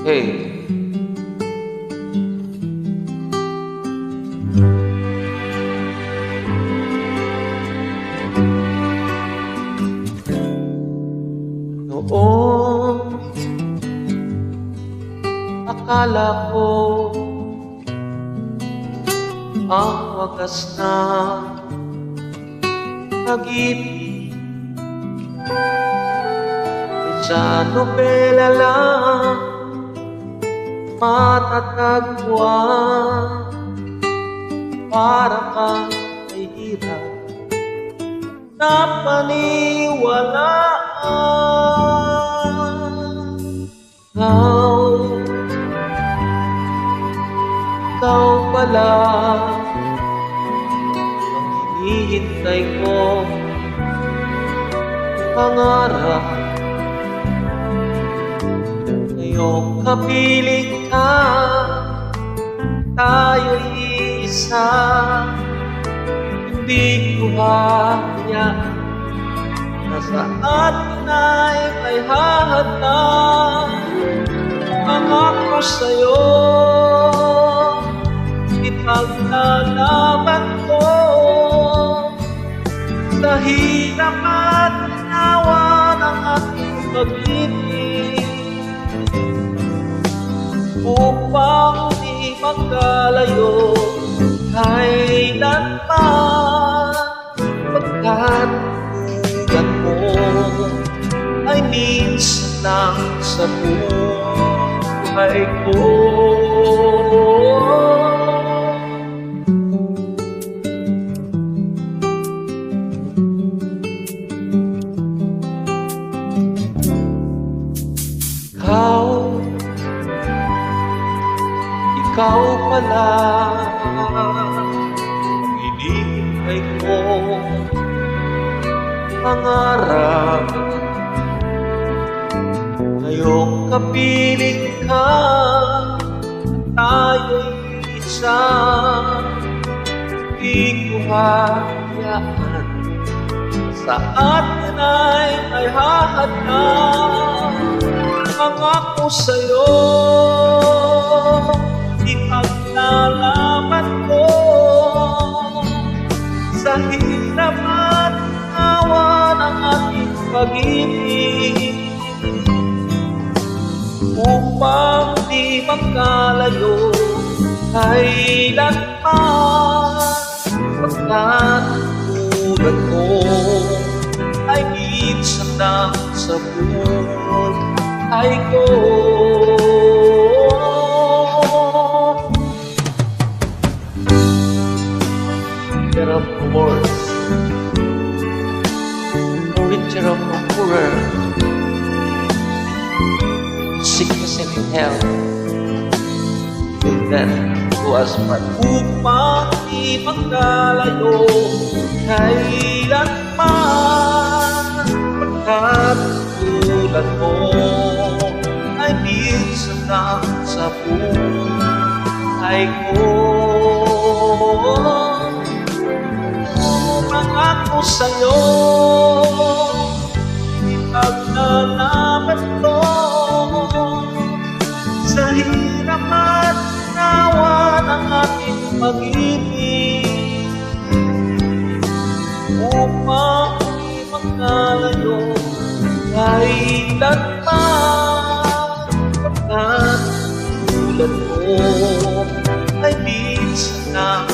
Hey, noon akala ko ang wagas na pag-ibig sa nobela lang matatagpuan. Para kang may hirap na paniwalaan. Ikaw pala ang hinihintay ko, pangarap. Ngayong kapiling ka, tayo'y isa. Hindi ko hayaan na sa atin ay may hahadlang. Pangako sa'yo, ipaglalaban ko sa hirap at ginawa ng ating pag-ibig, upang di magkalayo kailanman. Pagkat tulad mo ay minsan lang sa buhay ko. Ikaw pala ang hinihintay ko, pangarap. Ngayong kapiling ka, tayo'y isa. Di ko hayaan sa atin ay may hahadlang. Pangako sa'yo, ipaglalaban ko sa hirap at awa ng ating pag-ibig, upang di magkalayo kailanman. Pagkat tulad mo ay minsan lang sa buhay ko. Of words, richer of horror, sickness and health, till death do us part. Upang di magkalayo kailanman. Pagkat tulad mo ay minsan lang sa buhay ko. Pangako sa'yo, ipaglalaban ko sa hirap at nawa ng ating pag-ibig, upang di magkalayo kailanman. Pagkat tulad mo ay minsan lang